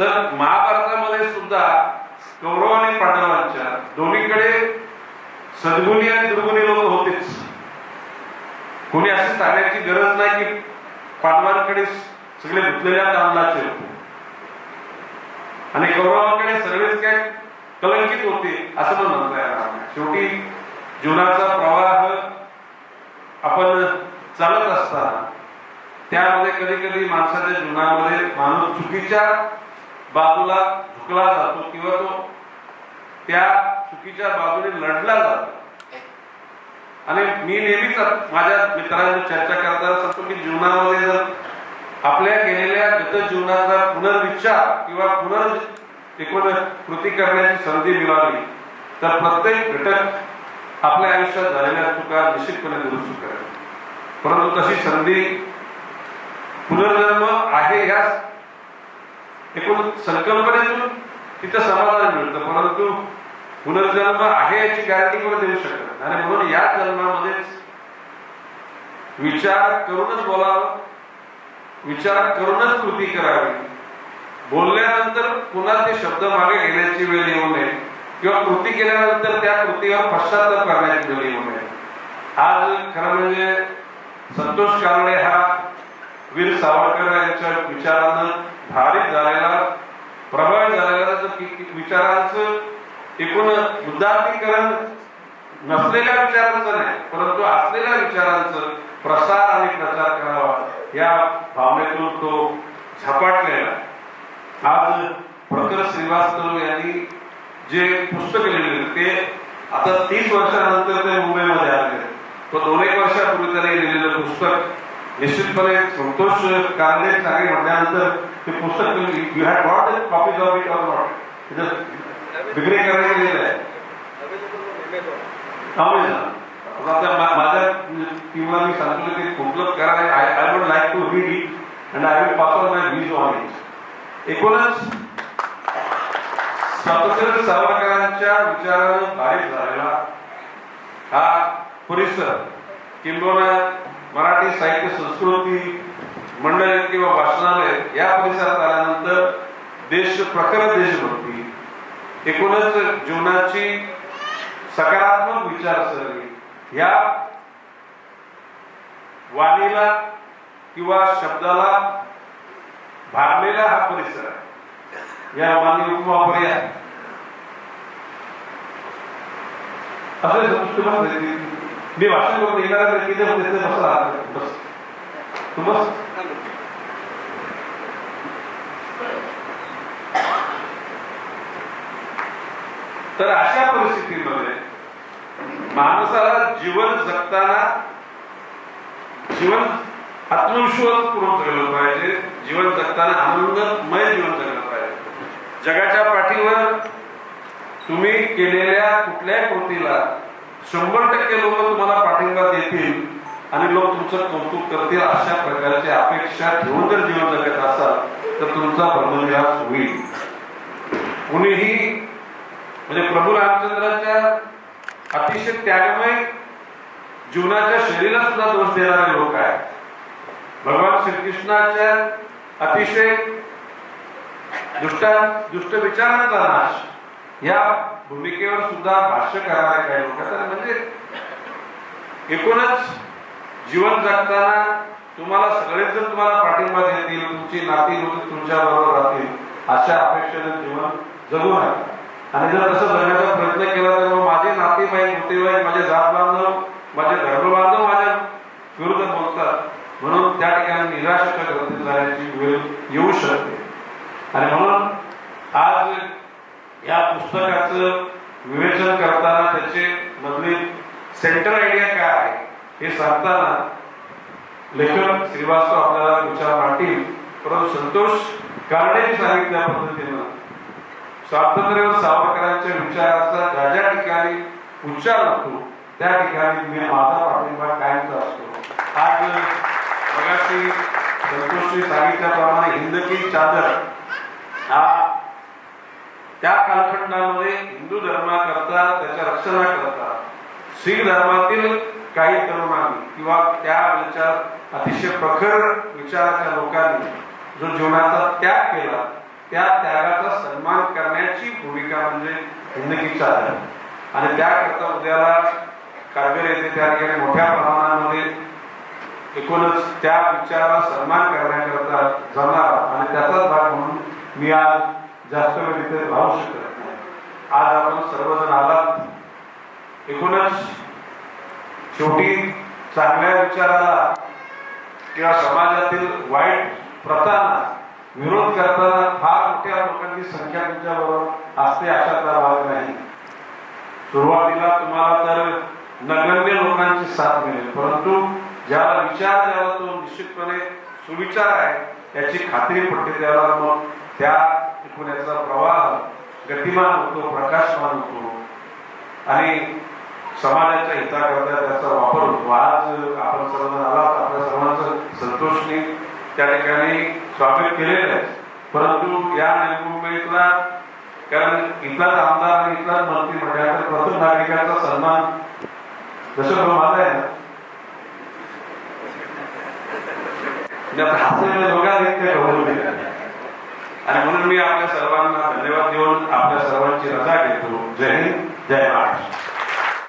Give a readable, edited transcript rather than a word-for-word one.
तर महाभारतामध्ये सुद्धा कौरव आणि पांडवांच्या दोन्हीकडे सद्गुणी आणि दुर्गुणी लोक होतेच. कोणी अशी सांगण्याची गरज नाही की पांडवांकडे सगळे धुतलेल्या तांदळाचे होते आणि कौरवांकडे सर्वच काय कलंकित होते असं पण म्हणता येणार. शेवटी जीवनाचा प्रवाह आपण चालत असताना त्यामध्ये कधी कधी माणसाच्या जीवनामध्ये माणूस चुकीच्या बाजूला झुकला जातो किंवा तो त्या चुकीच्या बाजूने लढला जातो. आणि मी नेहमीच माझ्या मित्रांशी चर्चा करताना सांगतो की जीवनामध्ये जर आपल्या गेलेल्या गत जीवनाचा पुनर्विचार किंवा कृती करण्याची संधी मिळाली तर प्रत्येक घटक आपल्या आयुष्यात झालेल्या चुका निश्चितपणे दुरुस्त करेल. परंतु तशी संधी पुनर्जन्म आहे या एकूण संकल्पनेतून तिथं समाधान मिळतं, परंतु पुनर्जन्म आहे याची गॅरंटी कोणी देऊ शकत नाही. आणि म्हणून या जन्मामध्येच विचार करूनच बोलावं, विचार करूनच कृती करावी. बोलल्यानंतर पुन्हा ते शब्द मागे घेण्याची वेळ येऊ नये किंवा कृती केल्यानंतर त्या कृतीवर पश्चाताप करण्याची वेळ येऊ नये. आज खरं म्हणजे संतोष कानडे हा वीर सावरकर यांच्या विचारानं भारित झालेला, प्रभावित झालेला विचारांचं एकूण मुद्दातीकरण नसलेल्या विचारांचं नाही, परंतु असलेल्या विचारांचं प्रसार आणि प्रचार करावा या भावनेतून तो झपाटलेला. आज प्रखर श्रीवास्तव यांनी जे पुस्तक लिहिले ते आता 30 वर्षानंतर ते मुंबईमध्ये आले. तो 2-1 वर्षापूर्वी त्यांनी लिहिलेलं पुस्तक निश्चितपणे संतोष कानडे सांगे म्हटल्यानंतर ते पुस्तक you had got the copies of it or not विक्री करण्यात गेलेलं आहे. माझ्या टीमला मी सांगितलं की कुठलं करा. I would like to read it and I will pass on my views on it. एकूणच स्वातंत्र्य सावरकरांच्या विचारानं बारीक झालेला हा परिसर किंबहुना मराठी साहित्य संस्कृती मंडळ किंवा वाचनालय या परिसरात आल्यानंतर प्रखर देशभक्ती, एकूणच जीवनाची सकारात्मक विचारसरणी या वाणीला किंवा शब्दाला भारलेला हा परिसर आहे. या माननीय उपमहापौर असं मी भाषण करून येणाऱ्या व्यक्तीने बस तू बस. तर अशा परिस्थितीमध्ये माणसाला जीवन जगताना जीवन आत्मविश्वास पूर्ण जगलं पाहिजे. जीवन जगताना आनंदमय जीवन जगलं पाहिजे. जगाच्या पाठीवर तुम्ही केलेल्या कुठल्याही कृतीला 100% लोक तुम्हाला पाठिंबा देतील आणि लोक तुमचं कौतुक करतील अशा प्रकारची अपेक्षा ठेवून जर जीवन जगत असाल तर तुमचा ब्रह्मविलास होईल. कुणीही म्हणजे प्रभू रामचंद्राच्या अतिशय त्यागमय जीवनाच्या शैलीला सुद्धा दोष देणारे लोक आहेत. भगवान श्रीकृष्णाच्या अतिशय दुष्ट विचारांचा नाश या भूमिकेवर सुद्धा भाष्य करणारे काही लोक आहेत. म्हणजे एकूणच जीवन जगताना तुम्हाला सगळेच जण तुम्हाला पाठिंबा देतील, तुमची नाती लोक तुमच्या बरोबर राहतील अशा अपेक्षेने जीवन जगू नका. आणि जर तसं जगण्याचा प्रयत्न केला तर माझे नातेवाईक होतेवाईक माझे जात बांधव माझे धर्म बांधव माझ्या विरुद्ध बोलतात म्हणून त्या ठिकाणी निराशेच्या ग्रंथी जाण्याची वेळ येऊ शकते. आणि म्हणून आज या पुस्तकाचं विवेचन करताना त्याचे मधली सेंट्रल आयडिया काय आहे हे सांगताना लेखक श्रीवास्तव आपल्याला विचार मांडतील, परंतु संतोष कानडेंनी सांगितल्या पद्धतीनं स्वातंत्र्य सावरकरांच्या विचाराचा ज्या ज्या ठिकाणी उच्चार होतो त्या ठिकाणी मी माझा पाठिंबा कायमचा असतो. आज मगाशी संतोषने सांगितल्याप्रमाणे हिंद की चादर हा त्या कालखंडामध्ये हिंदू धर्माकरता त्याच्या रक्षणाकरता शीख धर्मातील काही तरुणांनी किंवा त्या विचार अतिशय प्रखर विचाराच्या लोकांनी जो जीवनाचा त्याग केला त्या त्यागाचा सन्मान करण्याची भूमिका म्हणजे जिंदगीचा आधार. आणि त्याकरता उद्याला कारगिल येथे त्या ठिकाणी मोठ्या प्रमाणामध्ये एकूणच त्या विचाराला सन्मान करण्याकरता जमणार आणि त्याचाच भाग म्हणून मी आज जास्त वेळ तिथे राहू शकत नाही. आज आपण सर्वजण आलात. एकूणच शेवटी चांगल्या विचाराला किंवा समाजातील वाईट प्रथांना विरोध करताना फार मोठ्या लोकांची संख्या तुमच्याबरोबर असते अशातला भाग नाही. सुरुवातीला तुम्हाला तर नगण्य लोकांची साथ मिळेल, परंतु ज्याला विचार द्यावा तो निश्चितपणे सुविचार आहे याची खात्री पडते, त्याला मग त्या एकूणाचा प्रवाह गतिमान होतो, प्रकाशमान होतो आणि समाजाच्या हिताकरता त्याचा वापर होतो. आज आपण सर्वजण आलात, आपल्या सर्वांचं संतोषने त्या ठिकाणी स्वागत केलेलं आहे. परंतु या नवी मुंबईतला, कारण इथलाच आमदार आणि इथलाच मंत्री म्हटल्यानंतर प्रथम नागरिकांचा सन्मान जसं माझा आहे आणि म्हणून मी आपल्या सर्वांना धन्यवाद देऊन आपल्या सर्वांची रजा घेतो. जय हिंद, जय महाराष्ट्र.